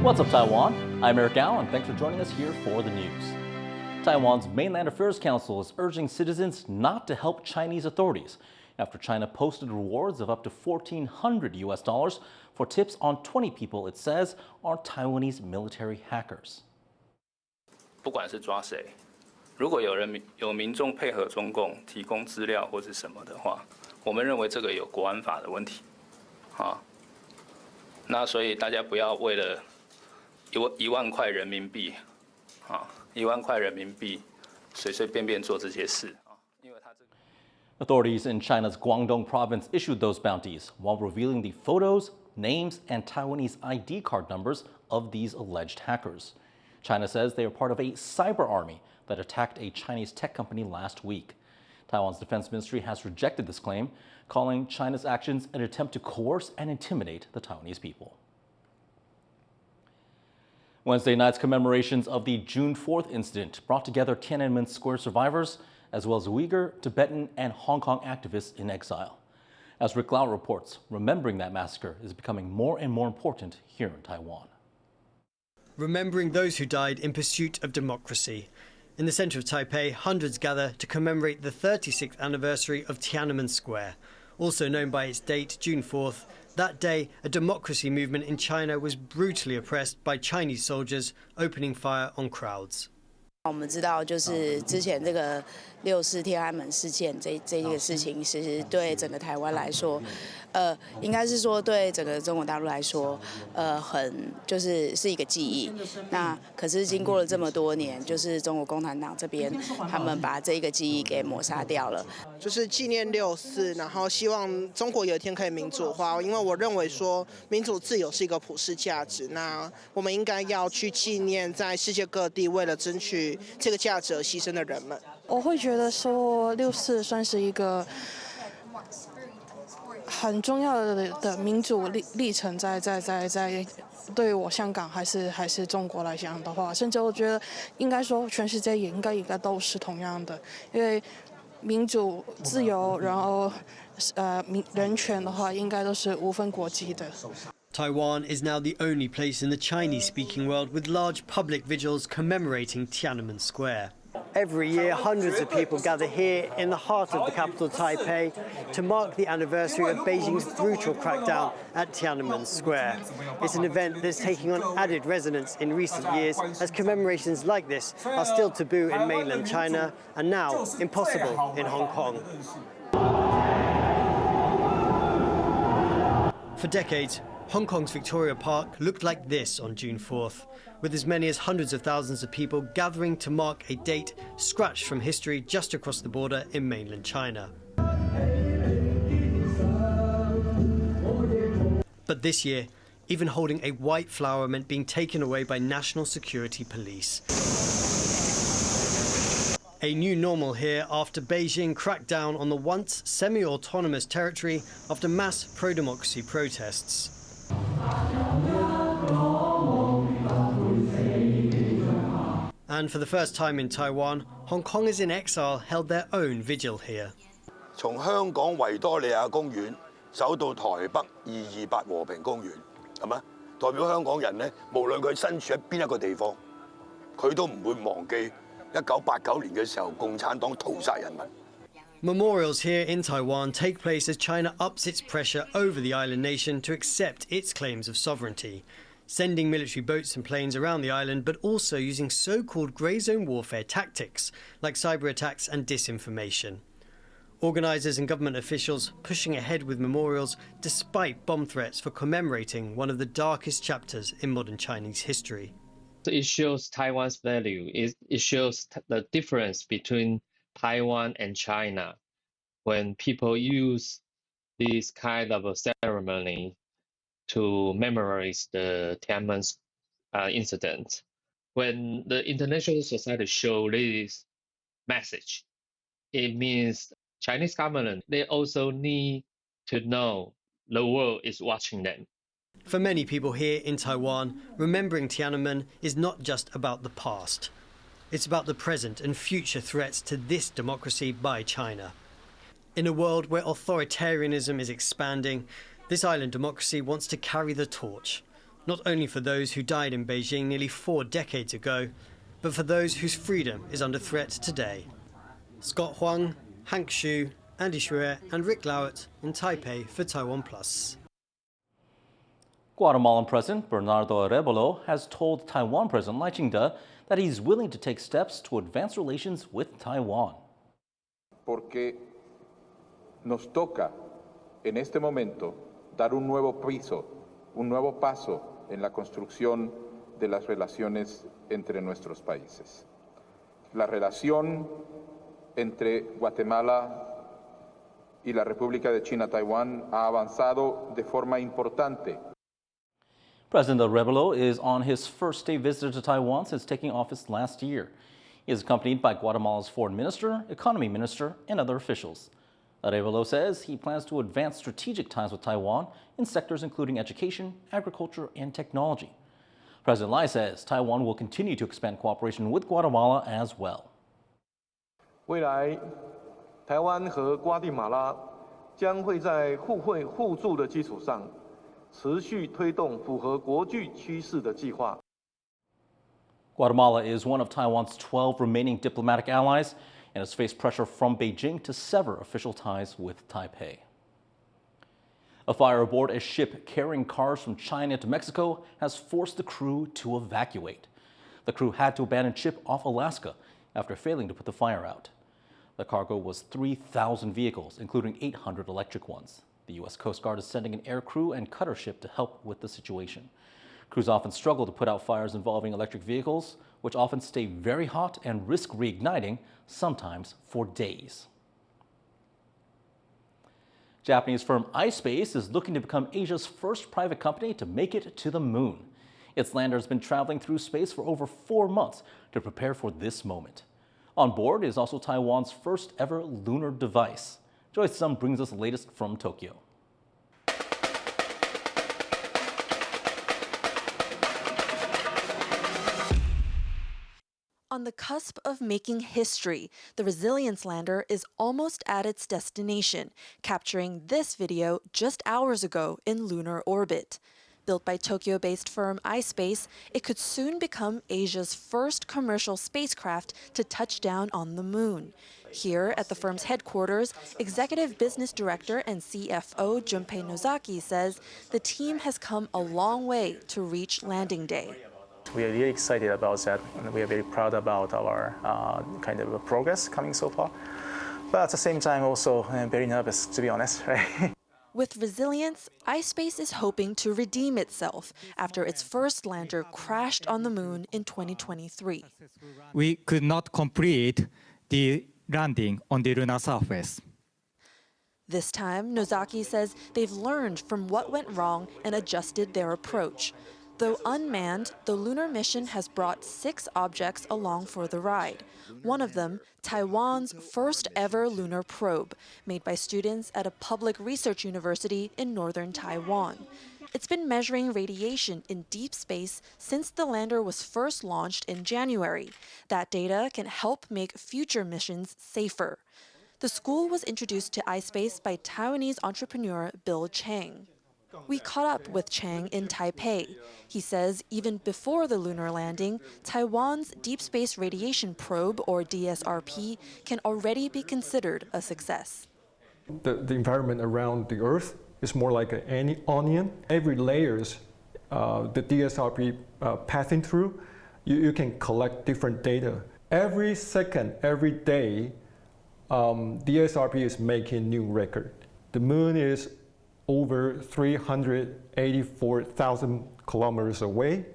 What's up, Taiwan? I'm Eric Allen. Thanks for joining us here for the news. Taiwan's Mainland Affairs Council is urging citizens not to help Chinese authorities after China posted rewards of up to $1,400 for tips on 20 people it says are Taiwanese military hackers. 不管是抓谁，如果有民众配合中共提供资料或是什么的话，我们认为这个有国安法的问题，那所以大家不要为了1万块人民币，1万块人民币随随便便做这些事啊，因为他这个。Authorities in China's Guangdong province issued those bounties while revealing the photos, names, and Taiwanese ID card numbers of these alleged hackers. China says they are part of a cyber army that attacked a Chinese tech company last week. Taiwan's defense ministry has rejected this claim, calling China's actions an attempt to coerce and intimidate the Taiwanese people. Wednesday night's commemorations of the June 4th incident brought together Tiananmen Square survivors, as well as Uyghur, Tibetan, and Hong Kong activists in exile. As Rick Lau reports, remembering that massacre is becoming more and more important here in Taiwan. Remembering those who died in pursuit of democracy. In the centre of Taipei, hundreds gather to commemorate the 36th anniversary of Tiananmen Square, also known by its date, June 4th. That day, a democracy movement in China was brutally oppressed by Chinese soldiers opening fire on crowds. 我们知道，就是之前这个6·4天安门事件这个事情，其实对整个台湾来说，应该是说对整个中国大陆来说，是一个记忆。那可是经过了这么多年，就是中国共产党这边，他们把这个记忆给抹杀掉了。就是纪念6·4，然后希望中国有一天可以民主化，因为我认为说民主自由是一个普世价值。那我们应该要去纪念在世界各地为了争取这个价值而牺牲的人们。我会觉得说6·4算是一个很重要的民主历程，在对我香港还是中国来讲的话，甚至我觉得应该说全世界也应该都是同样的，因为民主自由，然后人权的话，应该都是无分国籍的。Taiwan is now the only place in the Chinese-speaking world with large public vigils commemorating Tiananmen Square. Every year, hundreds of people gather here in the heart of the capital, Taipei, to mark the anniversary of Beijing's brutal crackdown at Tiananmen Square. It's an event that's taking on added resonance in recent years, as commemorations like this are still taboo in mainland China and now impossible in Hong Kong. For decades, Hong Kong's Victoria Park looked like this on June 4th, with as many as hundreds of thousands of people gathering to mark a date scratched from history just across the border in mainland China. But this year, even holding a white flower meant being taken away by national security police. A new normal here after Beijing cracked down on the once semi-autonomous territory after mass pro-democracy protests. And for the first time in Taiwan, Hong Kongers in exile held their own vigil here. 從香港維多利亞公園走到台北228和平公園，係咪？代表香港人呢，無論佢身處喺邊一個地方，佢都唔會忘記1989年嘅時候共產黨屠殺人民。 Memorials here in Taiwan take place as China ups its pressure over the island nation to accept its claims of sovereignty, sending military boats and planes around the island, but also using so-called grey zone warfare tactics like cyber attacks and disinformation. Organisers and government officials pushing ahead with memorials despite bomb threats for commemorating one of the darkest chapters in modern Chinese history. It shows Taiwan's value. It shows the difference between Taiwan and China. When people use this kind of a ceremony to memorize the Tiananmen incident, when the international society show this message, it means Chinese government, they also need to know the world is watching them. For many people here in Taiwan, remembering Tiananmen is not just about the past. It's about the present and future threats to this democracy by China. In a world where authoritarianism is expanding, this island democracy wants to carry the torch, not only for those who died in Beijing nearly 4 decades ago, but for those whose freedom is under threat today. Scott Huang, Hank Xu, Andy Shuer and Rick Lowett in Taipei for TaiwanPlus. Guatemalan President Bernardo Arévalo has told Taiwan President Lai Ching-te that he's willing to take steps to advance relations with Taiwan. Porque nos toca en este momento dar un nuevo paso en la construcción de las relaciones entre nuestros países. La relación entre Guatemala y la República de China Taiwán ha avanzado de forma importante. President Arévalo is on his first day visit to Taiwan since taking office last year. He is accompanied by Guatemala's foreign minister, economy minister, and other officials. Arévalo says he plans to advance strategic ties with Taiwan in sectors including education, agriculture, and technology. President Lai says Taiwan will continue to expand cooperation with Guatemala as well. 未来，台湾和瓜地马拉将会在互惠互助的基础上，持续推动符合国际趋势的计划。 Guatemala is one of Taiwan's 12 remaining diplomatic allies and has faced pressure from Beijing to sever official ties with Taipei. A fire aboard a ship carrying cars from China to Mexico has forced the crew to evacuate. The crew had to abandon ship off Alaska after failing to put the fire out. The cargo was 3,000 vehicles, including 800 electric ones. The U.S. Coast Guard is sending an air crew and cutter ship to help with the situation. Crews often struggle to put out fires involving electric vehicles, which often stay very hot and risk reigniting, sometimes for days. Japanese firm ispace is looking to become Asia's first private company to make it to the moon. Its lander has been traveling through space for over 4 months to prepare for this moment. On board is also Taiwan's first ever lunar device. Joyce Sum brings us the latest from Tokyo. On the cusp of making history, the Resilience lander is almost at its destination, capturing this video just hours ago in lunar orbit. Built by Tokyo-based firm ispace, it could soon become Asia's first commercial spacecraft to touch down on the moon. Here at the firm's headquarters, Executive Business Director and CFO Junpei Nozaki says the team has come a long way to reach landing day. We are really excited about that, and we are very proud about our kind of progress coming so far. But at the same time, also very nervous, to be honest, right? With Resilience, ispace is hoping to redeem itself after its first lander crashed on the moon in 2023. We could not complete the landing on the lunar surface. This time, Nozaki says they've learned from what went wrong and adjusted their approach. Though unmanned, the lunar mission has brought 6 objects along for the ride. One of them, Taiwan's first ever lunar probe, made by students at a public research university in northern Taiwan. It's been measuring radiation in deep space since the lander was first launched in January. That data can help make future missions safer. The school was introduced to ispace by Taiwanese entrepreneur Bill Chang. We caught up with Chang in Taipei. He says even before the lunar landing, Taiwan's Deep Space Radiation Probe, or DSRP, can already be considered a success. The environment around the Earth is more like an onion. Every layers the DSRP passing through, you can collect different data. Every second, every day, DSRP is making new record. The moon is over 384,000 kilometers away.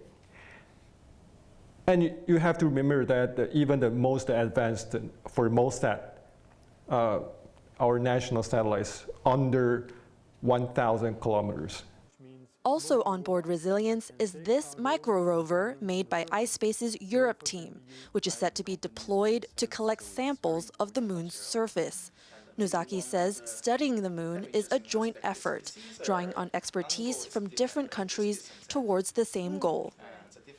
And you have to remember that even the most advanced, for most our national satellites, under 1,000 kilometers. Also on board Resilience is this micro-rover made by ispace's Europe team, which is set to be deployed to collect samples of the moon's surface. Nozaki says studying the moon is a joint effort, drawing on expertise from different countries towards the same goal.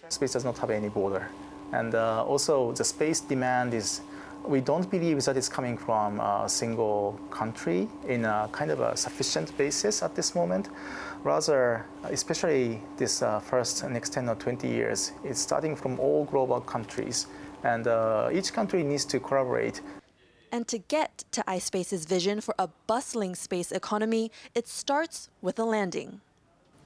Space does not have any border. And also the space demand is We don't believe that it's coming from a single country in a kind of a sufficient basis at this moment. Rather, especially this next 10 or 20 years, it's starting from all global countries, and each country needs to collaborate. And to get to ispace's vision for a bustling space economy, it starts with a landing.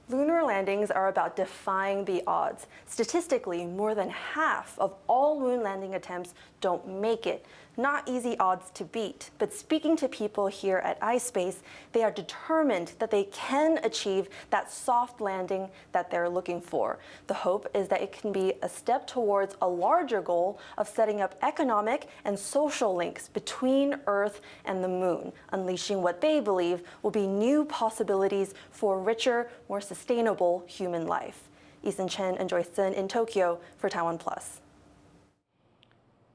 Lunar landings are about defying the odds. Statistically, more than half of all moon landing attempts don't make it. Not easy odds to beat, but speaking to people here at ispace, they are determined that they can achieve that soft landing that they're looking for. The hope is that it can be a step towards a larger goal of setting up economic and social links between Earth and the moon, unleashing what they believe will be new possibilities for richer, more sustainable human life. Ethan Chen and Joyce Sun in Tokyo for TaiwanPlus.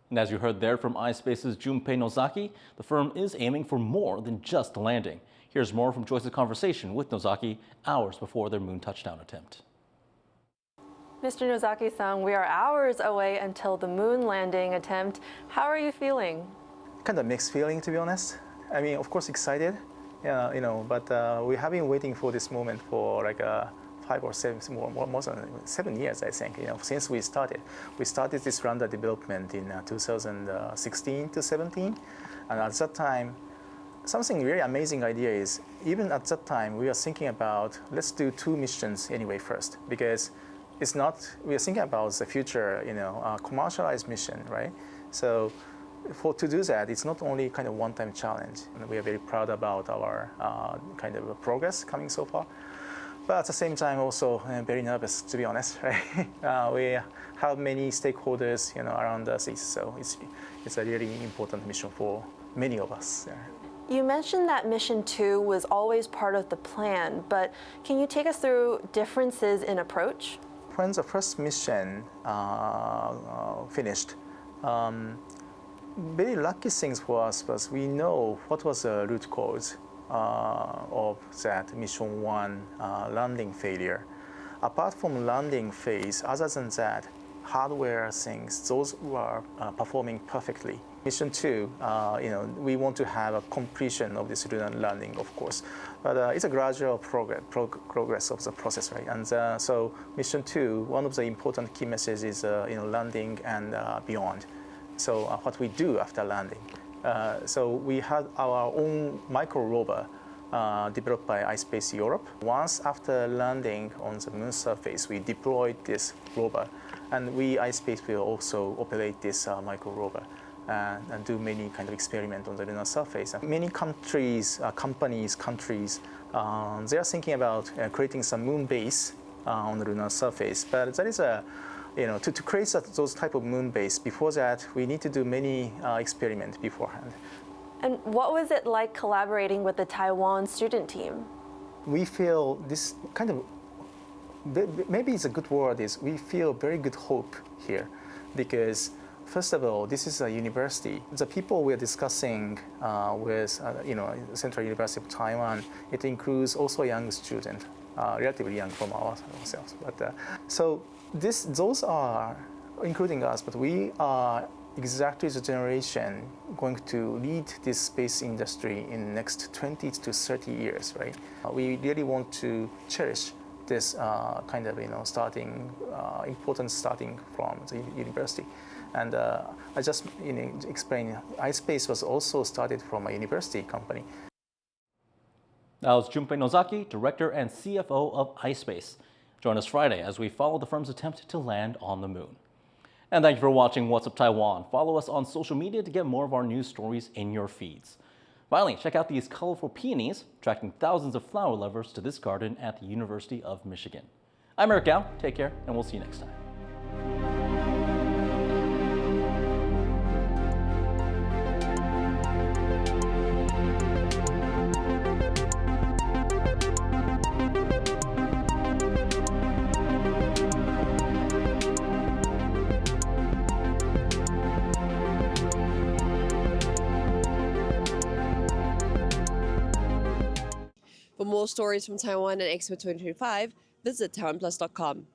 And as you heard there from iSpace's Junpei Nozaki, the firm is aiming for more than just a landing. Here's more from Joyce's conversation with Nozaki hours before their moon touchdown attempt. Mr. Nozaki-san, we are hours away until the moon landing attempt. How are you feeling? Kind of mixed feeling, to be honest. I mean, of course, excited, but we have been waiting for this moment for like 5 or 7, more than 7 years, I think, since we started. We started this lander development in 2016 to 17, and at that time, something really amazing idea is, even at that time, we were thinking about, let's do 2 missions anyway first, because it's not, we are thinking about the future, commercialized mission, right? So to do that, it's not only kind of one-time challenge, and we are very proud about our kind of progress coming so far. But at the same time, also very nervous, to be honest. Right? We have many stakeholders, around us, so it's a really important mission for many of us. You mentioned that Mission 2 was always part of the plan, but can you take us through differences in approach? When the first mission finished, very lucky things for us was we know what was the root cause of that Mission 1 landing failure. Apart from landing phase, other than that, hardware things, those were performing perfectly. Mission 2, we want to have a completion of this lunar landing, of course, but it's a gradual progress of the process, right? And so Mission 2, one of the important key messages is landing and beyond. So what we do after landing. So we had our own micro rover developed by ispace Europe. Once after landing on the moon surface, we deployed this rover, and we, ispace, will also operate this micro rover and do many kind of experiments on the lunar surface. And many countries, countries, they are thinking about creating some moon base on the lunar surface, but that is a to create those type of moon base, before that, we need to do many experiments beforehand. And what was it like collaborating with the Taiwan student team? We feel this kind of, maybe it's a good word, is we feel very good hope here, because first of all, this is a university. The people we're discussing with, Central University of Taiwan, it includes also young students, relatively young from ourselves. But so those are, including us, but we are exactly the generation going to lead this space industry in the next 20 to 30 years, right? We really want to cherish this kind of, important starting from the university. And I just explained, ispace was also started from a university company. That was Junpei Nozaki, Director and CFO of ispace. Join us Friday as we follow the firm's attempt to land on the moon. And thank you for watching What's Up Taiwan. Follow us on social media to get more of our news stories in your feeds. Finally, check out these colorful peonies, attracting thousands of flower lovers to this garden at the University of Michigan. I'm Eric Gao. Take care, and we'll see you next time. For more stories from Taiwan and Expo 2025, visit TaiwanPlus.com.